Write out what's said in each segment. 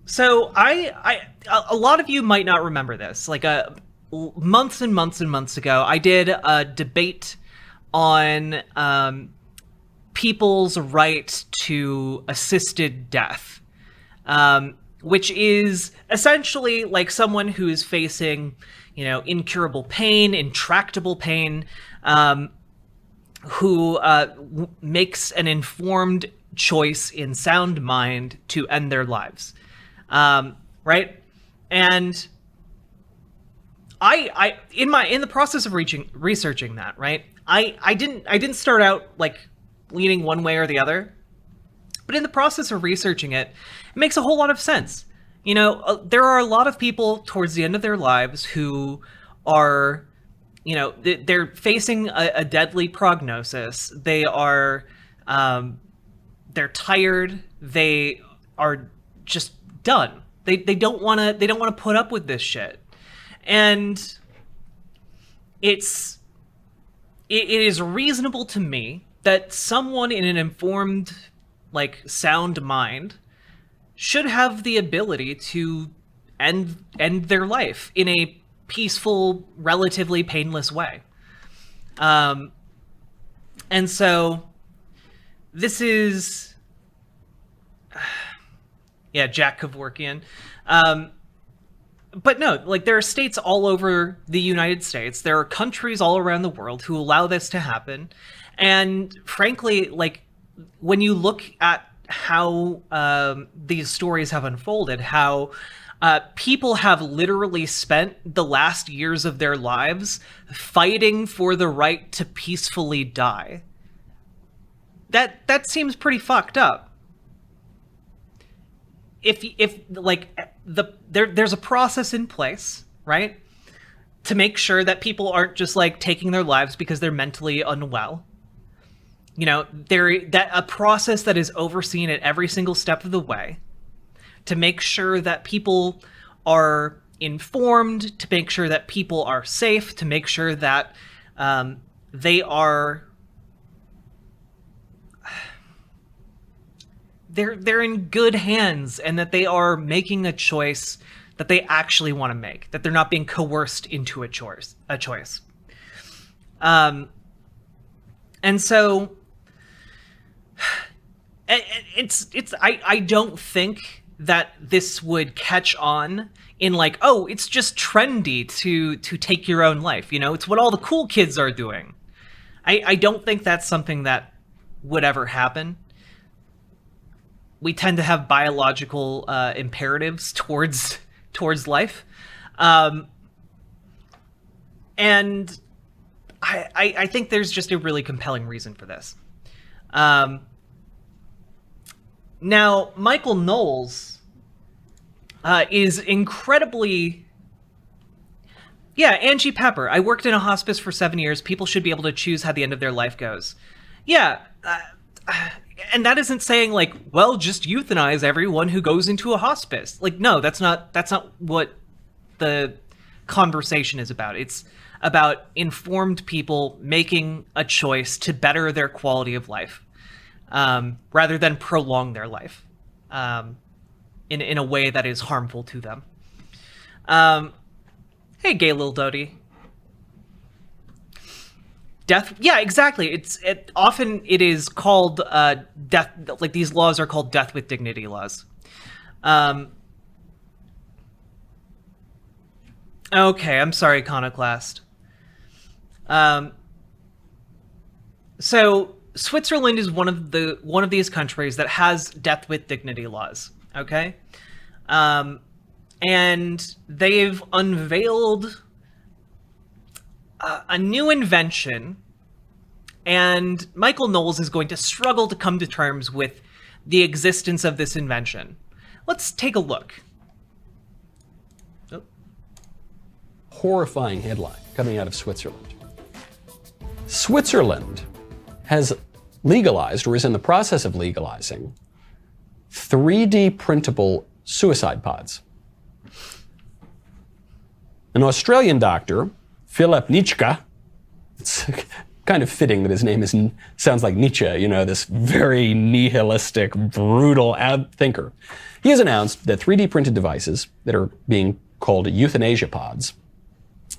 So a lot of you might not remember this. Like months and months and months ago, I did a debate on people's right to assisted death, which is essentially like someone who is facing, incurable pain, intractable pain, who makes an informed choice in sound mind to end their lives. Right? And I in the process of researching that, right? I didn't start out like leaning one way or the other, but in the process of researching it, it makes a whole lot of sense. There are a lot of people towards the end of their lives who are, they're facing a deadly prognosis. They are, they're tired. They are just done. They don't want to put up with this shit. And it is reasonable to me that someone in an informed, like, sound mind should have the ability to end their life in a peaceful, relatively painless way. And so this is Jack Kevorkian. But no, like, there are states all over the United States. There are countries all around the world who allow this to happen. And frankly, like, when you look at how these stories have unfolded, how people have literally spent the last years of their lives fighting for the right to peacefully die, that seems pretty fucked up. If like there's a process in place, right, to make sure that people aren't just like taking their lives because they're mentally unwell. A process that is overseen at every single step of the way to make sure that people are informed, to make sure that people are safe, to make sure that they are they're in good hands, and that they are making a choice that they actually want to make, that they're not being coerced into a choice. And so I don't think that this would catch on in like, oh, it's just trendy to take your own life. It's what all the cool kids are doing. I don't think that's something that would ever happen. We tend to have biological imperatives towards life. And I think there's just a really compelling reason for this. Now, Michael Knowles is incredibly... Yeah, Angie Pepper. I worked in a hospice for 7 years. People should be able to choose how the end of their life goes. Yeah, and that isn't saying like, well, just euthanize everyone who goes into a hospice. Like, no, that's not what the conversation is about. It's about informed people making a choice to better their quality of life, rather than prolong their life in a way that is harmful to them. Hey, gay little Dodie. Death, yeah, exactly. Often it is called death. Like, these laws are called death with dignity laws. Okay, I'm sorry, Iconoclast. So Switzerland is one of these countries that has death with dignity laws. Okay, and they've unveiled a new invention, and Michael Knowles is going to struggle to come to terms with the existence of this invention. Let's take a look. Oh. Horrifying headline coming out of Switzerland. Switzerland has legalized, or is in the process of legalizing, 3D printable suicide pods. An Australian doctor, Philip Nitschke, kind of fitting that his name sounds like Nietzsche, this very nihilistic, brutal thinker. He has announced that 3D printed devices that are being called Euthanasia Pods,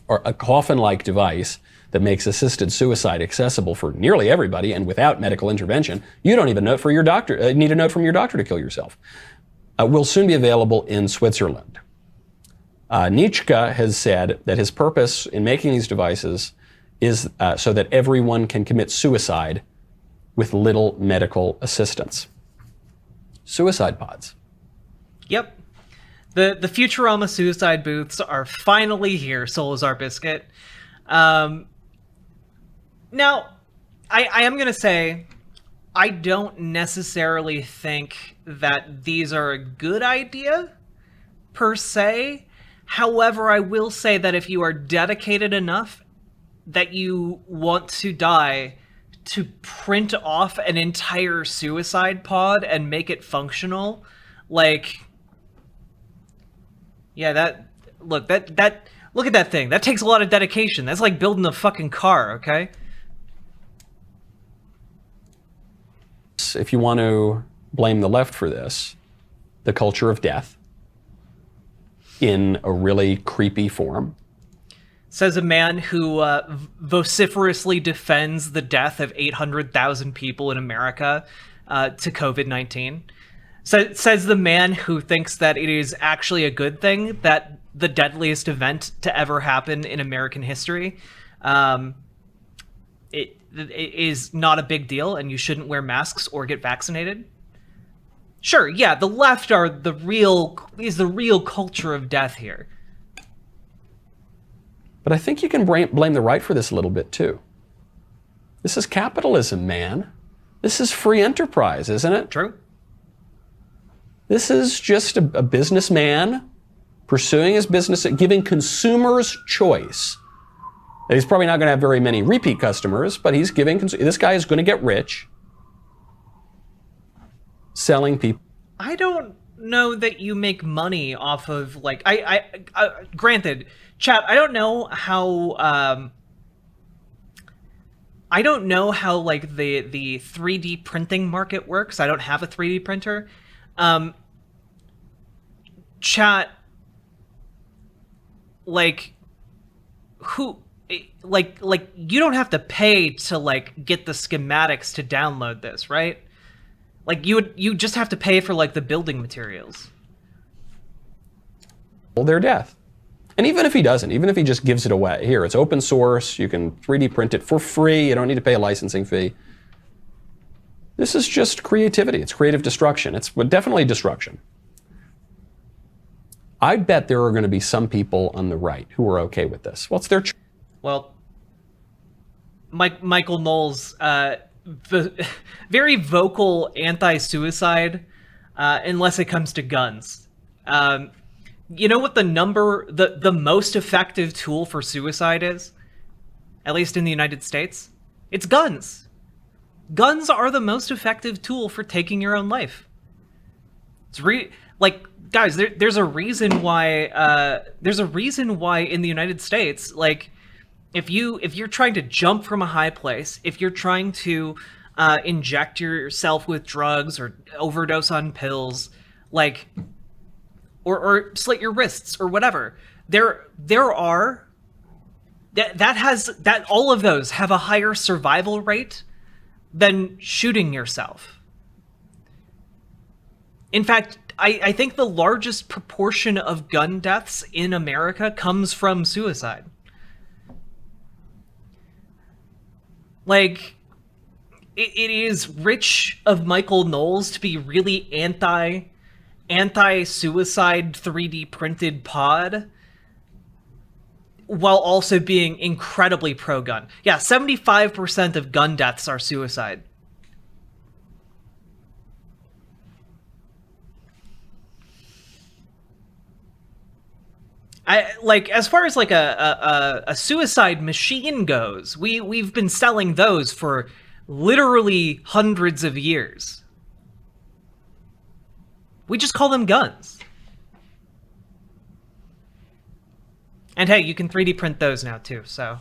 or a coffin-like device that makes assisted suicide accessible for nearly everybody and without medical intervention. You don't even need a note from your doctor to kill yourself. Will soon be available in Switzerland. Nietzsche has said that his purpose in making these devices is so that everyone can commit suicide with little medical assistance. Suicide pods. Yep. The Futurama suicide booths are finally here, Solazar Biscuit. Now, I am going to say, I don't necessarily think that these are a good idea, per se. However, I will say that if you are dedicated enough that you want to die, to print off an entire suicide pod and make it functional, yeah, look at that thing. That takes a lot of dedication. That's like building a fucking car, okay? If you want to blame the left for this, the culture of death in a really creepy form. Says a man who vociferously defends the death of 800,000 people in America to COVID-19. Says the man who thinks that it is actually a good thing that the deadliest event to ever happen in American history, it is not a big deal and you shouldn't wear masks or get vaccinated. Sure, yeah, the left is the real culture of death here. But I think you can blame the right for this a little bit too. This is capitalism, man. This is free enterprise, isn't it? True. This is just a businessman pursuing his business, giving consumers choice. He's probably not going to have very many repeat customers, but he's giving, this guy is going to get rich selling people. I don't know that you make money off of, granted, chat, I don't know how the 3D printing market works. I don't have a 3D printer. Chat, you don't have to pay to get the schematics to download this, right? You just have to pay for the building materials. Their death. And even if he doesn't, even if he just gives it away, here, it's open source, you can 3D print it for free, you don't need to pay a licensing fee. This is just creativity. It's creative destruction. It's definitely destruction. I bet there are going to be some people on the right who are okay with this. What's their choice? Well, Michael Knowles, very vocal anti-suicide, unless it comes to guns. You know what the most effective tool for suicide is? At least in the United States? It's guns. Guns are the most effective tool for taking your own life. It's guys, there's a reason why in the United States, if you're trying to jump from a high place, if you're trying to inject yourself with drugs or overdose on pills, or slit your wrists or whatever, all of those have a higher survival rate than shooting yourself. In fact, I think the largest proportion of gun deaths in America comes from suicide. It is rich of Michael Knowles to be really anti-suicide 3D printed pod, while also being incredibly pro-gun. Yeah, 75% of gun deaths are suicide. As far as a suicide machine goes, we've been selling those for literally hundreds of years. We just call them guns. And hey, you can 3D print those now too, so.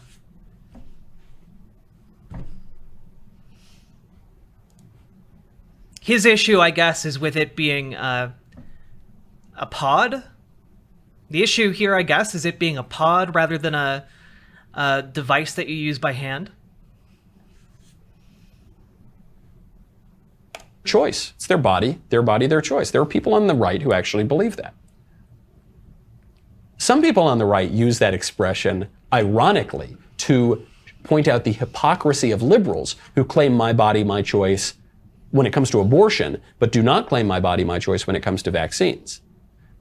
his issue, I guess, is with it being a pod. The issue here, I guess, is it being a pod rather than a device that you use by hand. Choice. It's their body, their choice. There are people on the right who actually believe that. Some people on the right use that expression, ironically, to point out the hypocrisy of liberals who claim my body, my choice when it comes to abortion, but do not claim my body, my choice when it comes to vaccines.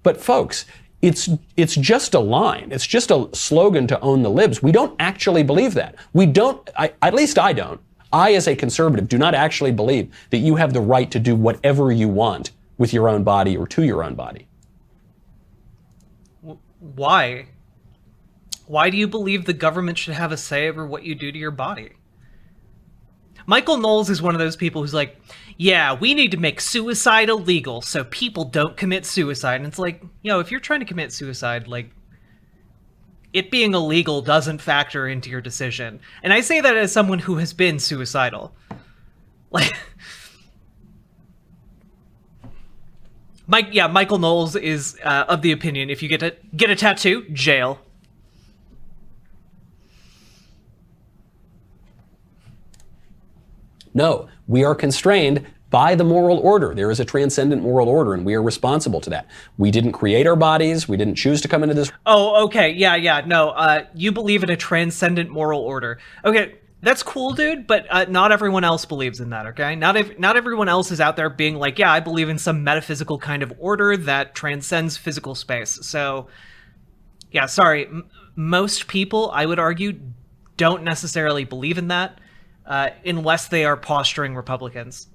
But folks, it's just a line. It's just a slogan to own the libs. We don't actually believe that. We don't, at least I don't. I, as a conservative, do not actually believe that you have the right to do whatever you want with your own body or to your own body. Why? Why do you believe the government should have a say over what you do to your body? Michael Knowles is one of those people who's like, yeah, we need to make suicide illegal so people don't commit suicide. And it's like, if you're trying to commit suicide, like, it being illegal doesn't factor into your decision. And I say that as someone who has been suicidal. Like, Michael Knowles is of the opinion, if you get a tattoo, jail. No, we are constrained by the moral order. There is a transcendent moral order, and we are responsible to that. We didn't create our bodies. We didn't choose to come into this. Oh, okay. Yeah. No, you believe in a transcendent moral order. Okay, that's cool, dude, but not everyone else believes in that, okay? Not everyone else is out there being like, yeah, I believe in some metaphysical kind of order that transcends physical space. So, yeah, sorry. Most people, I would argue, don't necessarily believe in that unless they are posturing Republicans.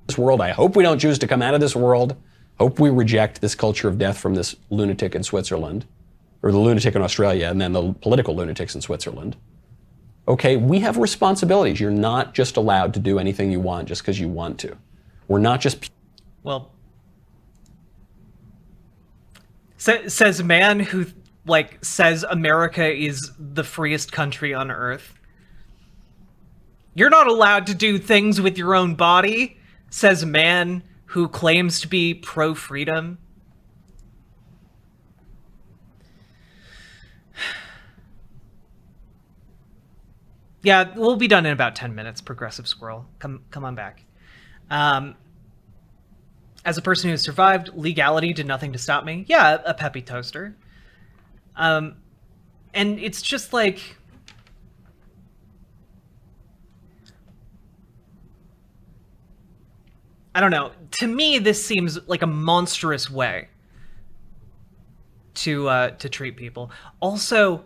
This world, I hope we don't choose to come out of this world. Hope we reject this culture of death from this lunatic in Switzerland, or the lunatic in Australia, and then the political lunatics in Switzerland. Okay, we have responsibilities. You're not just allowed to do anything you want just because you want to. We're not just... Well, says a man who, says America is the freest country on earth. You're not allowed to do things with your own body, says a man who claims to be pro-freedom. Yeah, we'll be done in about 10 minutes, Progressive Squirrel. Come on back. As a person who has survived, legality did nothing to stop me. Yeah, a peppy toaster. And it's just like... I don't know. To me, this seems like a monstrous way to treat people. Also,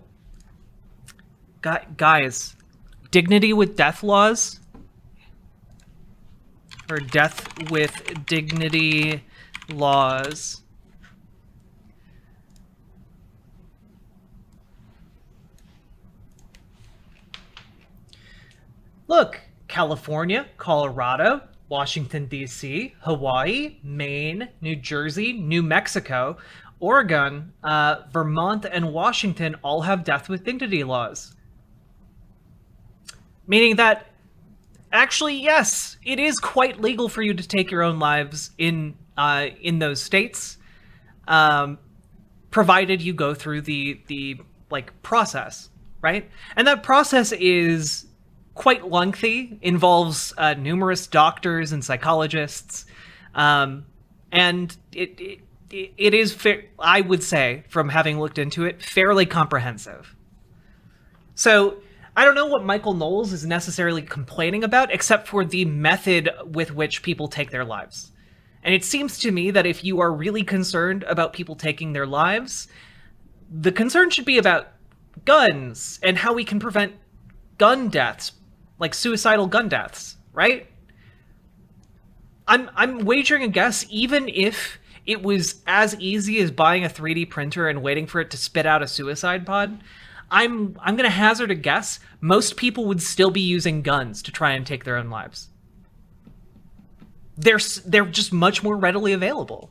guys, dignity with death laws, or death with dignity laws. Look, California, Colorado, Washington, D.C., Hawaii, Maine, New Jersey, New Mexico, Oregon, Vermont, and Washington all have death with dignity laws. Meaning that, actually, yes, it is quite legal for you to take your own lives in those states, provided you go through the process, right? And that process is quite lengthy, involves numerous doctors and psychologists, and it is I would say, from having looked into it, fairly comprehensive. So I don't know what Michael Knowles is necessarily complaining about, except for the method with which people take their lives. And it seems to me that if you are really concerned about people taking their lives, the concern should be about guns and how we can prevent gun deaths, like suicidal gun deaths, right? I'm wagering a guess, even if it was as easy as buying a 3D printer and waiting for it to spit out a suicide pod, I'm going to hazard a guess, most people would still be using guns to try and take their own lives. They're just much more readily available.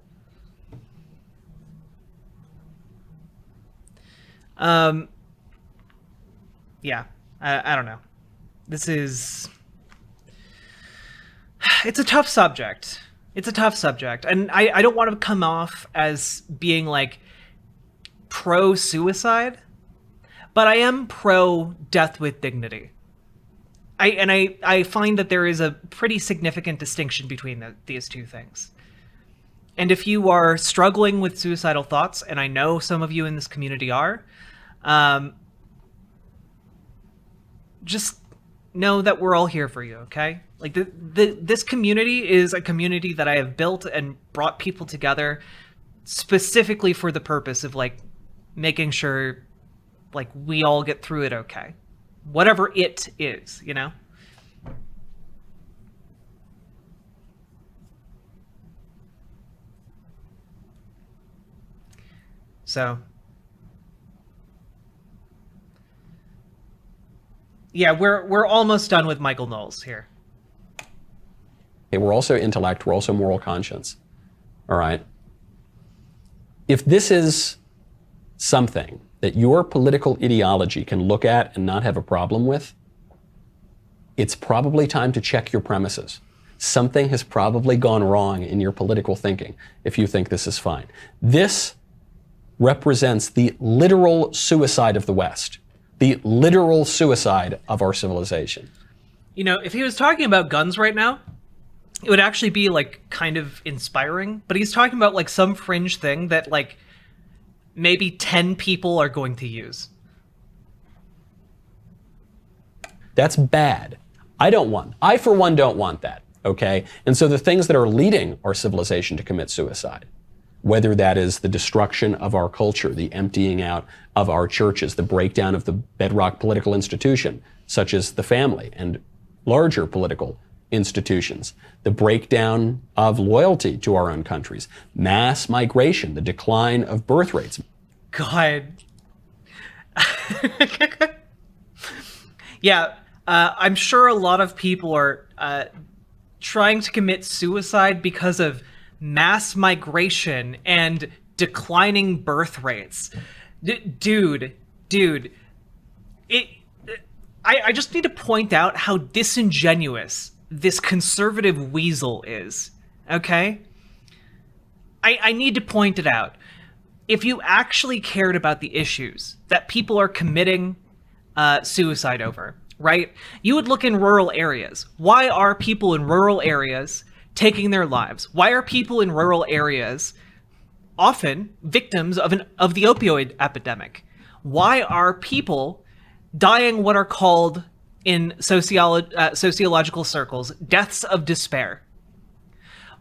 Yeah, I don't know. This is... it's a tough subject. It's a tough subject. And I don't want to come off as being like pro-suicide, but I am pro-death with dignity. I find that there is a pretty significant distinction between these two things. And if you are struggling with suicidal thoughts, and I know some of you in this community are, just know that we're all here for you, okay? Like, this community is a community that I have built and brought people together specifically for the purpose of, like, making sure, like, we all get through it okay. Whatever it is, you know? So, yeah, we're almost done with Michael Knowles here. Okay, we're also intellect, we're also moral conscience. All right? If this is something that your political ideology can look at and not have a problem with, it's probably time to check your premises. Something has probably gone wrong in your political thinking if you think this is fine. This represents the literal suicide of the West, the literal suicide of our civilization. You know, if he was talking about guns right now, it would actually be, like, kind of inspiring, but he's talking about, like, some fringe thing that, like, maybe 10 people are going to use. That's bad. I for one don't want that, okay? And so the things that are leading our civilization to commit suicide, whether that is the destruction of our culture, the emptying out of our churches, the breakdown of the bedrock political institution, such as the family and larger political institutions, the breakdown of loyalty to our own countries, mass migration, the decline of birth rates. God. Yeah, I'm sure a lot of people are trying to commit suicide because of mass migration and declining birth rates. Dude, I just need to point out how disingenuous this conservative weasel is, okay? I need to point it out. If you actually cared about the issues that people are committing suicide over, right? You would look in rural areas. Why are people in rural areas taking their lives? Why are people in rural areas often victims of the opioid epidemic? Why are people dying what are called in sociological circles deaths of despair?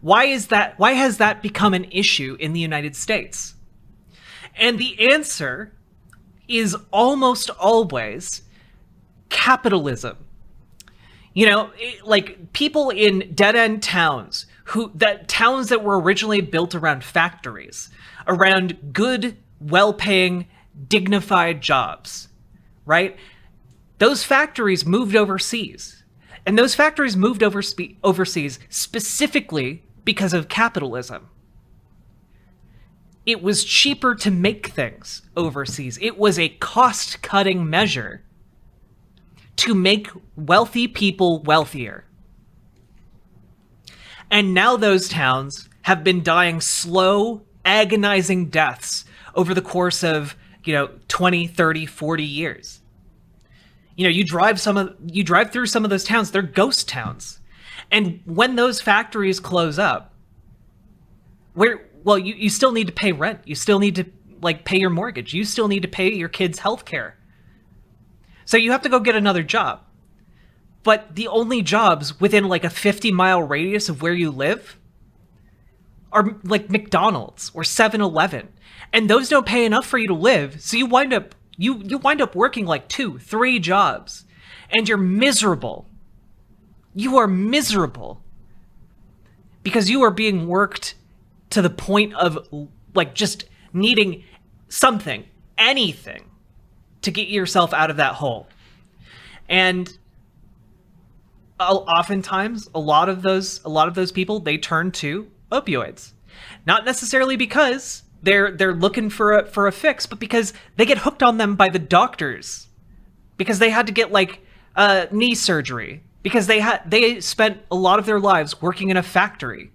Why is that? Why has that become an issue in the United States? And the answer is almost always capitalism. You know, like people in dead-end towns, towns that were originally built around factories, around good, well-paying, dignified jobs, right? Those factories moved overseas. And those factories moved overseas specifically because of capitalism. It was cheaper to make things overseas. It was a cost-cutting measure to make wealthy people wealthier. And now those towns have been dying slow, agonizing deaths over the course of, 20, 30, 40 years. You drive through some of those towns, they're ghost towns. And when those factories close up, you still need to pay rent. You still need to pay your mortgage. You still need to pay your kids' health care. So you have to go get another job. But the only jobs within a 50-mile radius of where you live are McDonald's or 7-Eleven. And those don't pay enough for you to live. So you wind up working 2-3 jobs. And you're miserable. You are miserable. Because you are being worked to the point of just needing something, anything, to get yourself out of that hole. And oftentimes a lot of those people, they turn to opioids, not necessarily because they're looking for a fix, but because they get hooked on them by the doctors, because they had to get knee surgery, because they spent a lot of their lives working in a factory,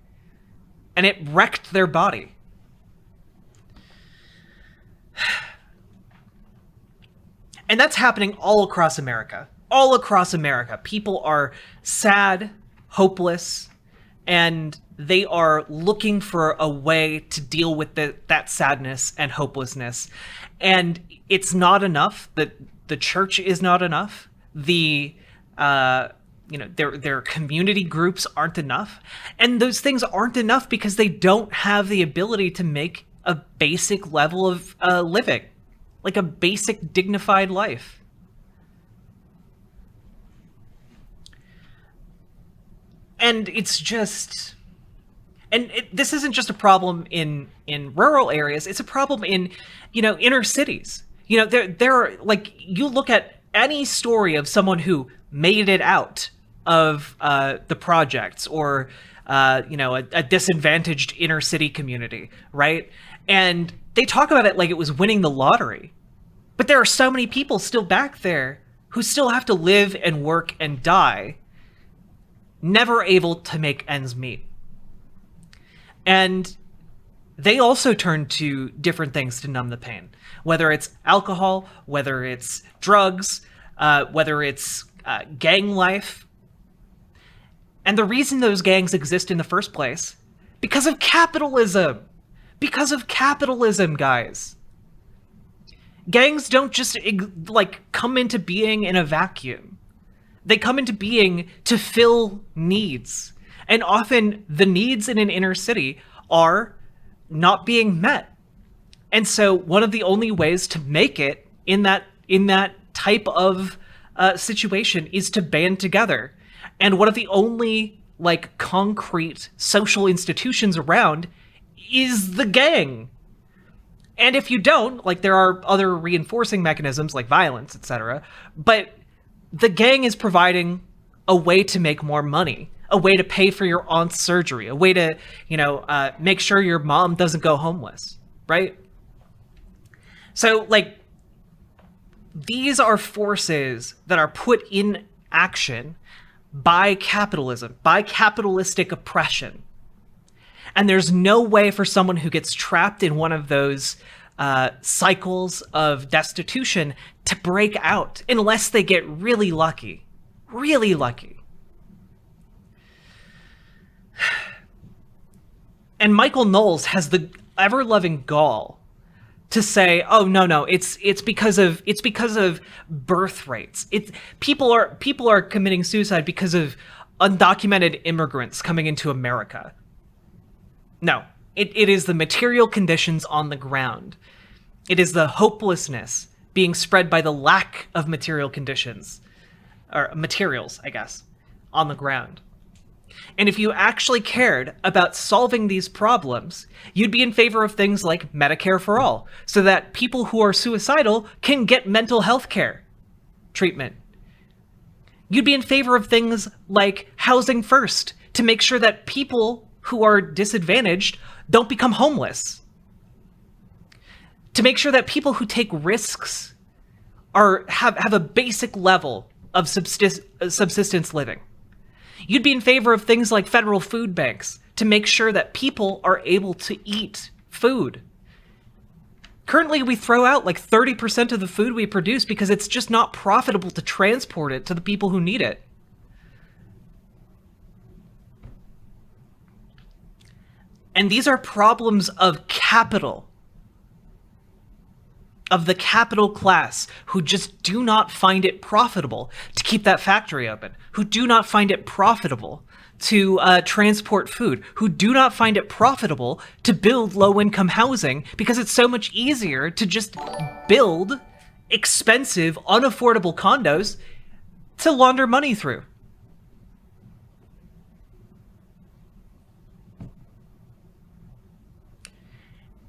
and it wrecked their body. And that's happening all across America. All across America. People are sad, hopeless, and they are looking for a way to deal with that sadness and hopelessness. And it's not enough. The church is not enough. Their community groups aren't enough. And those things aren't enough because they don't have the ability to make a basic level of living. Like a basic dignified life. And it's just... And this isn't just a problem in rural areas. It's a problem in, inner cities. There are, like, you look at any story of someone who made it out of the projects or, a disadvantaged inner city community, right? And they talk about it like it was winning the lottery. But there are so many people still back there who still have to live and work and die, never able to make ends meet. And they also turn to different things to numb the pain, whether it's alcohol, whether it's drugs, whether it's gang life. And the reason those gangs exist in the first place, because of capitalism. Because of capitalism, guys. Gangs don't just, come into being in a vacuum. They come into being to fill needs. And often the needs in an inner city are not being met. And so one of the only ways to make it in that type of situation is to band together. And one of the only concrete social institutions around is the gang. And if you don't, there are other reinforcing mechanisms like violence, etc. But the gang is providing a way to make more money, a way to pay for your aunt's surgery, a way to, make sure your mom doesn't go homeless, right? So, these are forces that are put in action by capitalism, by capitalistic oppression. And there's no way for someone who gets trapped in one of those cycles of destitution to break out unless they get really lucky. Really lucky. And Michael Knowles has the ever-loving gall to say, "Oh no, it's because of birth rates. People are committing suicide because of undocumented immigrants coming into America." No, it is the material conditions on the ground. It is the hopelessness being spread by the lack of material conditions, or materials, I guess, on the ground. And if you actually cared about solving these problems, you'd be in favor of things like Medicare for all, so that people who are suicidal can get mental health care treatment. You'd be in favor of things like housing first, to make sure that people who are disadvantaged don't become homeless. To make sure that people who take risks have a basic level of subsistence living. You'd be in favor of things like federal food banks to make sure that people are able to eat food. Currently, we throw out 30% of the food we produce because it's just not profitable to transport it to the people who need it. And these are problems of capital, of the capital class, who just do not find it profitable to keep that factory open, who do not find it profitable to transport food, who do not find it profitable to build low-income housing because it's so much easier to just build expensive, unaffordable condos to launder money through.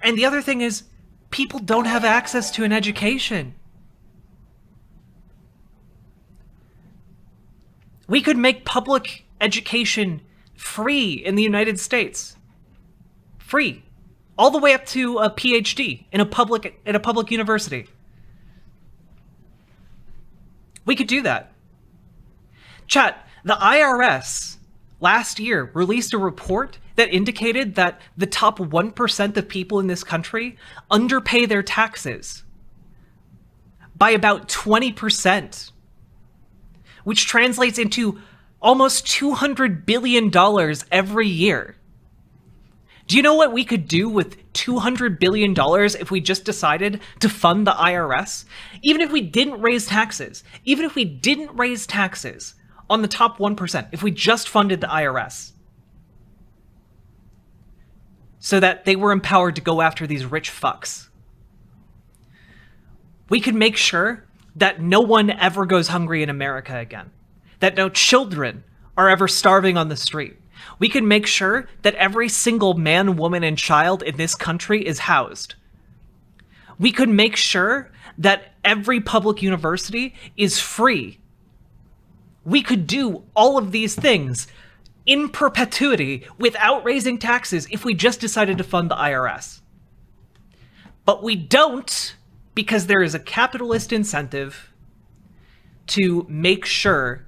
And the other thing is, people don't have access to an education. We could make public education free in the United States. Free. All the way up to a PhD in a public university. We could do that. Chat, The IRS last year released a report that indicated that the top 1% of people in this country underpay their taxes by about 20%, which translates into almost $200 billion every year. Do you know what we could do with $200 billion if we just decided to fund the IRS? Even if we didn't raise taxes, on the top 1%, if we just funded the IRS so that they were empowered to go after these rich fucks, we could make sure that no one ever goes hungry in America again, that no children are ever starving on the street. We can make sure that every single man, woman, and child in this country is housed. We could make sure that every public university is free. We could do all of these things in perpetuity without raising taxes if we just decided to fund the IRS. But we don't, because there is a capitalist incentive to make sure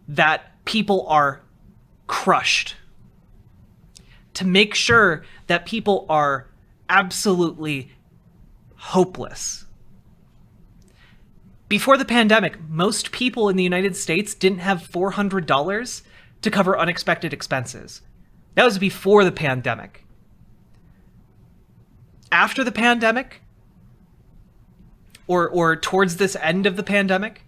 that people are crushed, to make sure that people are absolutely hopeless. Before the pandemic, most people in the United States didn't have $400 to cover unexpected expenses. That was before the pandemic. After the pandemic, or towards this end of the pandemic,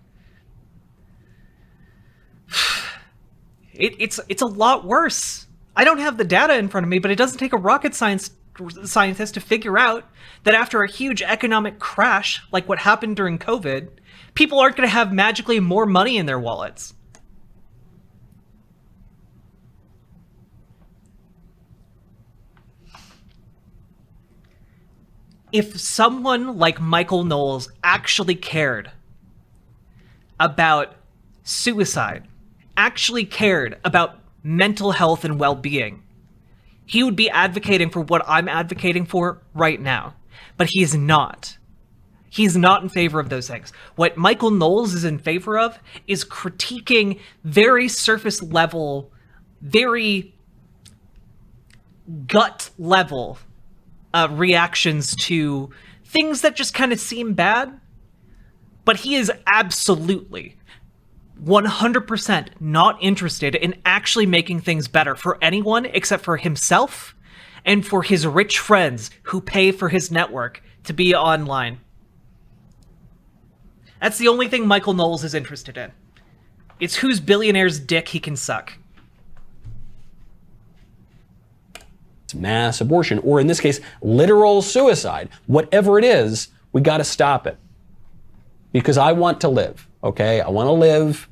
it's a lot worse. I don't have the data in front of me, but it doesn't take a rocket scientist to figure out that after a huge economic crash, like what happened during COVID, people aren't going to have magically more money in their wallets. If someone like Michael Knowles actually cared about suicide, actually cared about mental health and well-being, he would be advocating for what I'm advocating for right now. But he is not. He's not in favor of those things. What Michael Knowles is in favor of is critiquing very surface level, very gut level reactions to things that just kind of seem bad. But he is absolutely 100% not interested in actually making things better for anyone except for himself and for his rich friends who pay for his network to be online. That's the only thing Michael Knowles is interested in. It's whose billionaire's dick he can suck. Mass abortion, or in this case, literal suicide. Whatever it is, we got to stop it. Because I want to live, okay? I want to live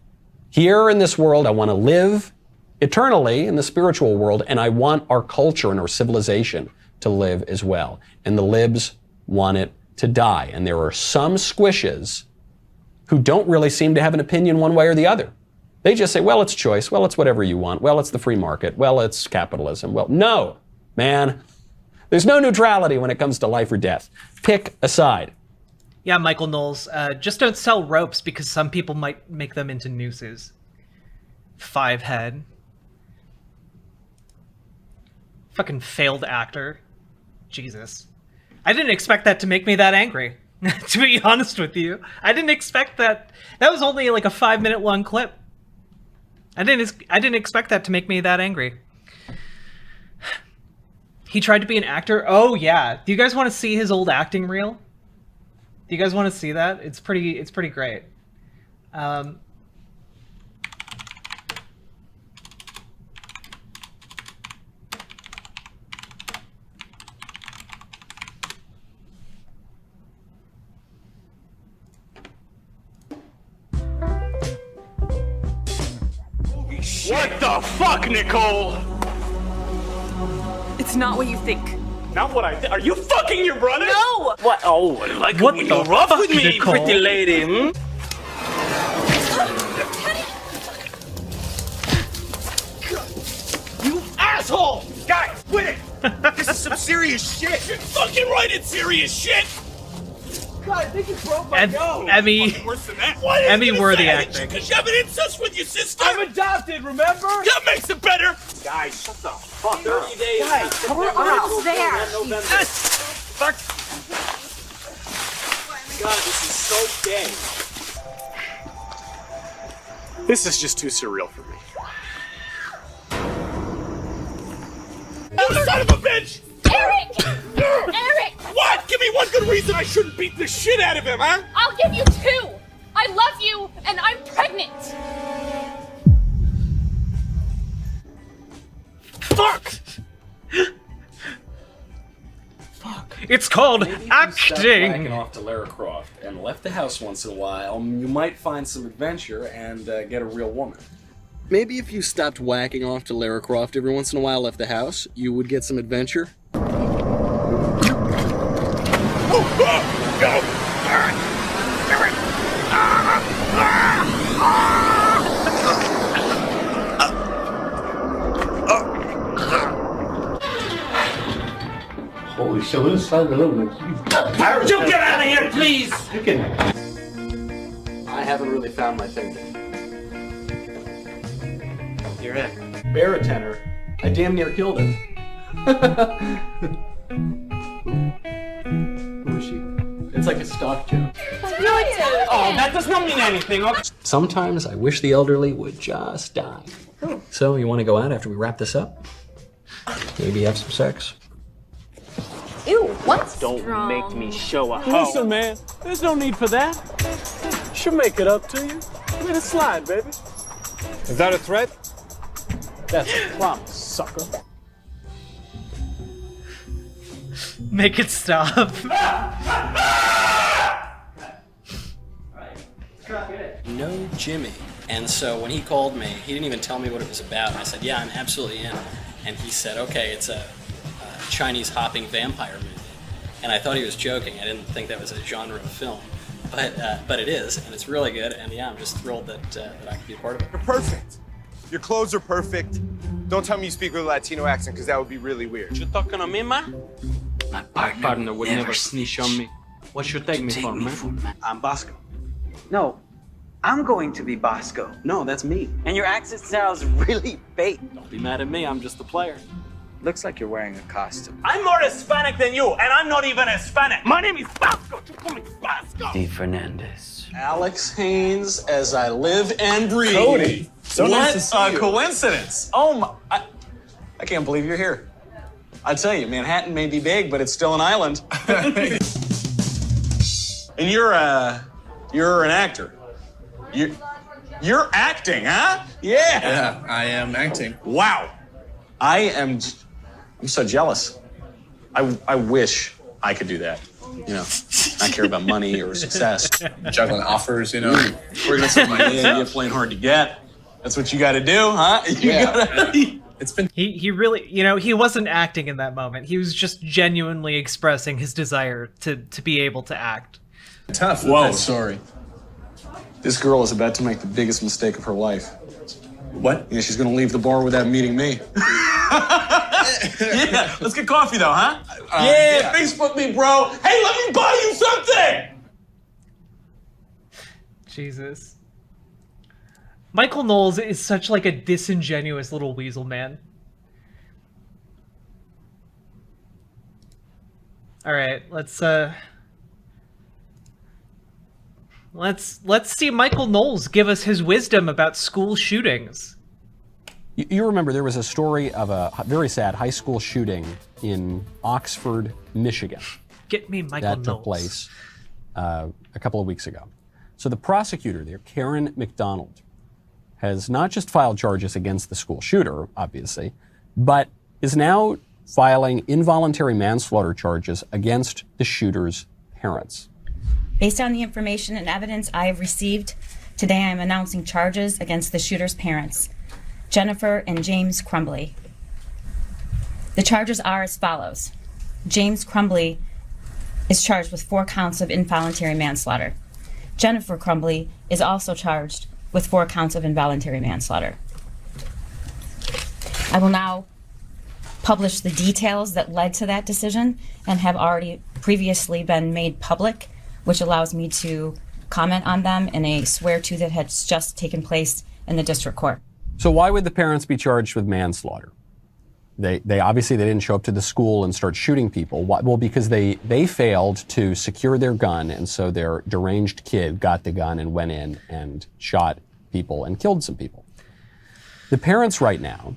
here in this world. I want to live eternally in the spiritual world, and I want our culture and our civilization to live as well. And the libs want it to die. And there are some squishes who don't really seem to have an opinion one way or the other. They just say, well, it's choice. Well, it's whatever you want. Well, it's the free market. Well, it's capitalism. Well, no, man. There's no neutrality when it comes to life or death. Pick a side. Yeah, Michael Knowles, just don't sell ropes because some people might make them into nooses. 5-head. Fucking failed actor. Jesus. I didn't expect that to make me that angry, to be honest with you. I didn't expect that. That was only like a 5-minute long clip. I didn't expect that to make me that angry. He tried to be an actor? Oh, yeah. Do you guys want to see his old acting reel? Do you guys want to see that? It's pretty great. What the fuck, Nicole? It's not what you think. Not what I think. Are you fucking your brother? No! What? Oh, like What when the you're rough fuck, with me, Nicole? pretty lady. You asshole! Guys, quit it! This is some serious shit. You're fucking right, it's serious shit. God, I think you broke my nose. Emmy, Worse than that. Emmy-worthy acting. Because you have an incest with your sister. I'm adopted, remember? That makes it better. Guys, shut the fuck up. 30 days. Guys, We're almost there. Fuck. God, this is so gay. This is just too surreal for me. You son of a bitch! Eric! Eric! What? Give me one good reason I shouldn't beat the shit out of him, huh? I'll give you 2. I love you, and I'm pregnant. Fuck! It's called Maybe if you stopped whacking acting. off to Lara Croft and left the house once in a while, you might find some adventure and get a real woman. Maybe if you stopped whacking off to Lara Croft every once in a while, left the house, you would get some adventure. Holy shit, what is that? You get out of here, please! I haven't really found my thing yet. You're it. Bear a tenor. I damn near killed it. Who is she? It's like a stock joke. Oh, that does not mean anything, okay? Sometimes I wish the elderly would just die. So, you want to go out after we wrap this up? Maybe have some sex? Ew, what? Don't make me show a hoe. Listen, man, there's no need for that. She'll make it up to you. Let it slide, baby. Is that a threat? That's a promise, sucker. Make it stop. No Jimmy. And so when he called me, he didn't even tell me what it was about. And I said, yeah, I'm absolutely in. And he said, okay, it's a Chinese hopping vampire movie. And I thought he was joking. I didn't think that was a genre of film. But it is, and it's really good. And yeah, I'm just thrilled that I could be a part of it. You're perfect. Your clothes are perfect. Don't tell me you speak with a Latino accent, because that would be really weird. You talking to me, man? My partner would never snitch on me. What you take me for, man? I'm Bosco. No, I'm going to be Bosco. No, that's me. And your accent sounds really fake. Don't be mad at me, I'm just a player. Looks like you're wearing a costume. I'm more Hispanic than you, and I'm not even Hispanic. My name is Bosco. You call me Bosco. Steve Fernandez. Alex Haynes, as I live and breathe. Cody, so what nice to see a you. coincidence. Oh my, I can't believe you're here. I tell you, Manhattan may be big, but it's still an island. And you're an actor. You're acting, huh? Yeah. Yeah, I am acting. Wow. I'm so jealous. I wish I could do that. You know, not care about money or success. Juggling offers, you know. Working on something like that, you're playing hard to get. That's what you got to do, huh? It's been He really, he wasn't acting in that moment. He was just genuinely expressing his desire to be able to act. tough. Whoa. That story. This girl is about to make the biggest mistake of her life. What? Yeah, she's gonna leave the bar without meeting me. Yeah, let's get coffee though, huh? Yeah. Facebook me, bro. Hey, let me buy you something! Jesus. Michael Knowles is such like a disingenuous little weasel man. All right, let's see Michael Knowles give us his wisdom about school shootings. You remember there was a story of a very sad high school shooting in Oxford, Michigan. Get me Michael That Knowles. took place a couple of weeks ago. So the prosecutor there, Karen McDonald, has not just filed charges against the school shooter, obviously, but is now filing involuntary manslaughter charges against the shooter's parents. Based on the information and evidence I have received, today I am announcing charges against the shooter's parents, Jennifer and James Crumbly. The charges are as follows. James Crumbly is charged with 4 counts of involuntary manslaughter. Jennifer Crumbly is also charged with 4 counts of involuntary manslaughter. I will now publish the details that led to that decision and have already previously been made public which allows me to comment on them in a swear-to that has just taken place in the district court. So why would the parents be charged with manslaughter? They obviously they didn't show up to the school and start shooting people. Why? Well, because they failed to secure their gun, and so their deranged kid got the gun and went in and shot people and killed some people. The parents right now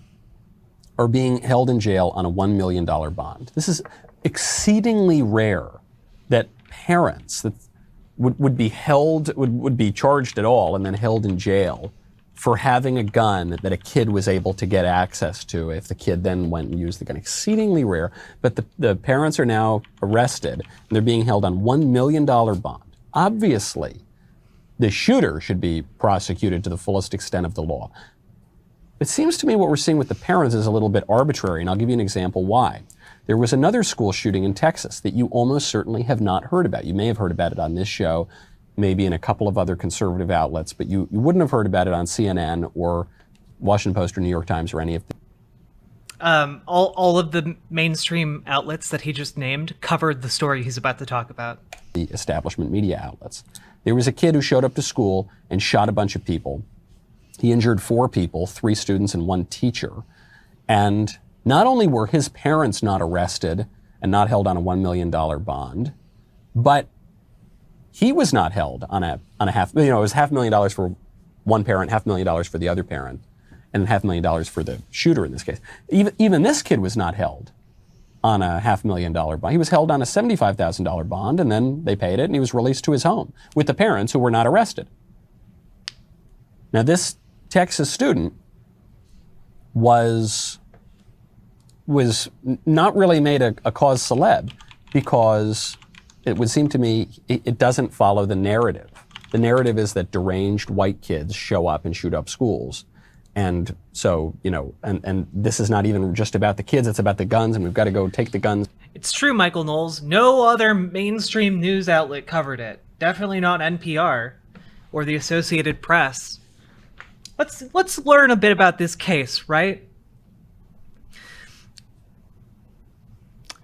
are being held in jail on a $1 million bond. This is exceedingly rare that parents that would be held, would be charged at all and then held in jail for having a gun that a kid was able to get access to if the kid then went and used the gun. Exceedingly rare, but the parents are now arrested and they're being held on $1 million bond. Obviously, the shooter should be prosecuted to the fullest extent of the law. It seems to me what we're seeing with the parents is a little bit arbitrary, and I'll give you an example why. There was another school shooting in Texas that you almost certainly have not heard about. You may have heard about it on this show, maybe in a couple of other conservative outlets, but you wouldn't have heard about it on CNN or Washington Post or New York Times or any of the... All of the mainstream outlets that he just named covered the story he's about to talk about. The establishment media outlets. There was a kid who showed up to school and shot a bunch of people. He injured 4 people, 3 students and 1 teacher. And not only were his parents not arrested and not held on a $1 million bond, but he was not held on a half, it was $500,000 for one parent, $500,000 for the other parent, and $500,000 for the shooter in this case. Even this kid was not held on a $500,000 bond. He was held on a $75,000 bond, and then they paid it, and he was released to his home with the parents who were not arrested. Now, this Texas student was not really made a cause celeb because it would seem to me it doesn't follow the narrative. The narrative is that deranged white kids show up and shoot up schools. And so, and this is not even just about the kids, it's about the guns, and we've got to go take the guns. It's true, Michael Knowles. No other mainstream news outlet covered it. Definitely not NPR or the Associated Press. Let's learn a bit about this case, right?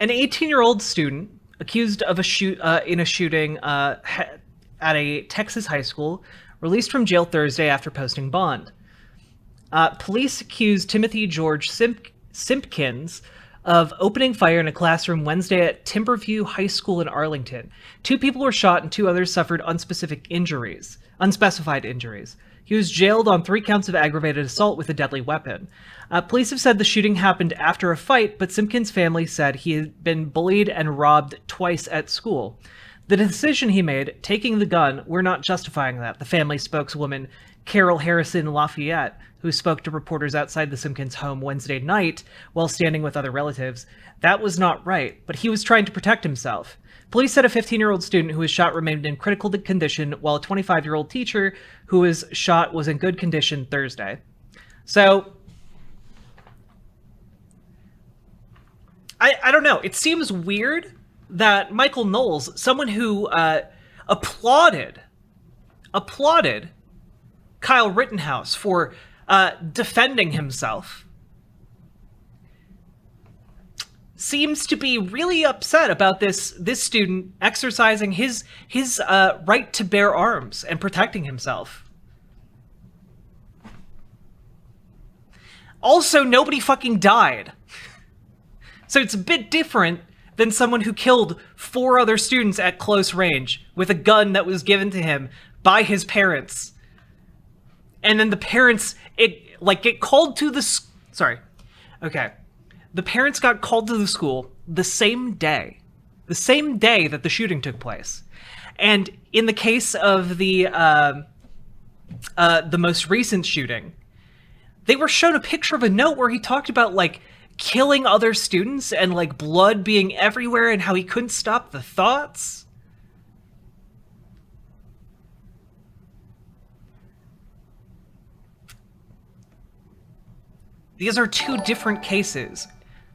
An 18-year-old student accused of a shooting at a Texas high school, released from jail Thursday after posting bond. Police accused Timothy George Simpkins of opening fire in a classroom Wednesday at Timberview High School in Arlington. 2 people were shot and 2 others suffered unspecified injuries. He was jailed on 3 counts of aggravated assault with a deadly weapon. Police have said the shooting happened after a fight, but Simpkins' family said he had been bullied and robbed twice at school. The decision he made, taking the gun, we're not justifying that, the family spokeswoman Carol Harrison Lafayette, who spoke to reporters outside the Simpkins home Wednesday night while standing with other relatives. That was not right, but he was trying to protect himself. Police said a 15-year-old student who was shot remained in critical condition, while a 25-year-old teacher who was shot was in good condition Thursday. So, I don't know. It seems weird that Michael Knowles, someone who applauded Kyle Rittenhouse for defending himself, seems to be really upset about this student exercising his right to bear arms and protecting himself. Also, nobody fucking died. So it's a bit different than someone who killed 4 other students at close range with a gun that was given to him by his parents. And then the parents, get called to the... Sorry. Okay. The parents got called to the school the same day that the shooting took place. And in the case of the most recent shooting, they were shown a picture of a note where he talked about, killing other students and, blood being everywhere and how he couldn't stop the thoughts. These are 2 different cases.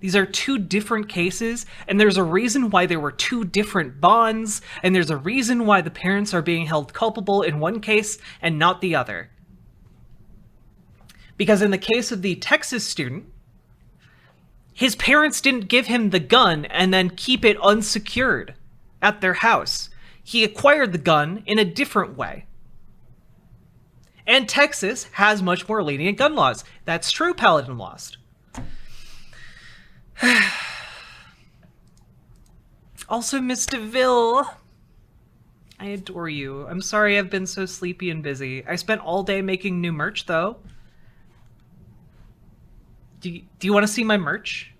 And there's a reason why there were 2 different bonds, and there's a reason why the parents are being held culpable in one case and not the other. Because in the case of the Texas student, his parents didn't give him the gun and then keep it unsecured at their house. he acquired the gun in a different way. And Texas has much more lenient gun laws. That's true, Paladin Lost. Also, Miss DeVille, I adore you. I'm sorry I've been so sleepy and busy. I spent all day making new merch, though. Do you want to see my merch?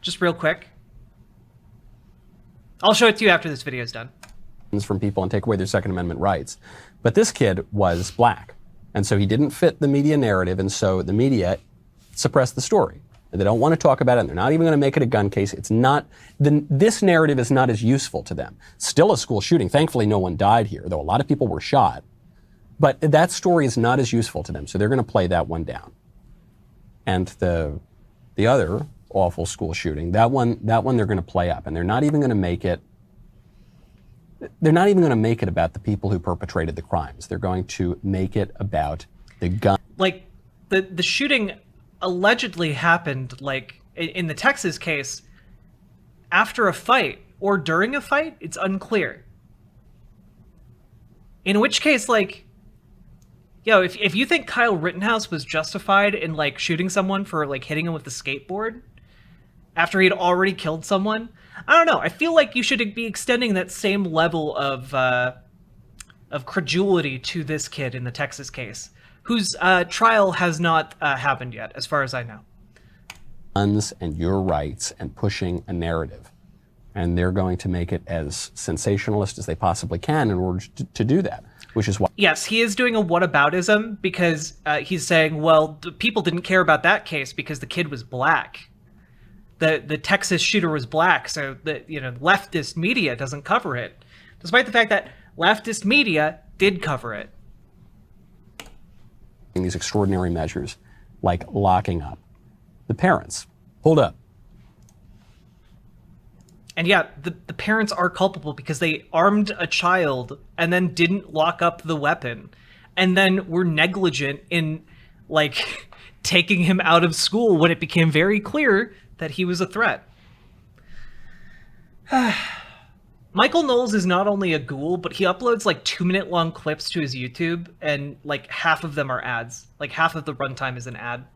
Just real quick. I'll show it to you after this video is done. From people and take away their Second Amendment rights. But this kid was black. And so he didn't fit the media narrative, and so the media suppressed the story. They don't want to talk about it, and they're not even going to make it a gun case. It's not, this narrative is not as useful to them. Still a school shooting. Thankfully, no one died here, though a lot of people were shot. But that story is not as useful to them, so they're going to play that one down. And the other awful school shooting, that one they're going to play up, and they're not even going to make it. They're not even going to make it about the people who perpetrated the crimes. They're going to make it about the gun. Like, the shooting allegedly happened, like, in the Texas case, after a fight or during a fight. It's unclear. In which case, like, yo, if you think Kyle Rittenhouse was justified in, like, shooting someone for, like, hitting him with the skateboard after he'd already killed someone, I don't know. I feel like you should be extending that same level of credulity to this kid in the Texas case, whose trial has not happened yet, as far as I know. Guns and your rights and pushing a narrative. And they're going to make it as sensationalist as they possibly can in order to do that, which is why. Yes, he is doing a whataboutism because he's saying, well, people didn't care about that case because the kid was black. The Texas shooter was black, so the leftist media doesn't cover it, despite the fact that leftist media did cover it. These extraordinary measures, like locking up the parents. Hold up. And yeah, the parents are culpable because they armed a child and then didn't lock up the weapon, and then were negligent in, like, taking him out of school when it became very clear that he was a threat. Michael Knowles is not only a ghoul, but he uploads like 2-minute long clips to his YouTube, and like half of them are ads. Like half of the runtime is an ad.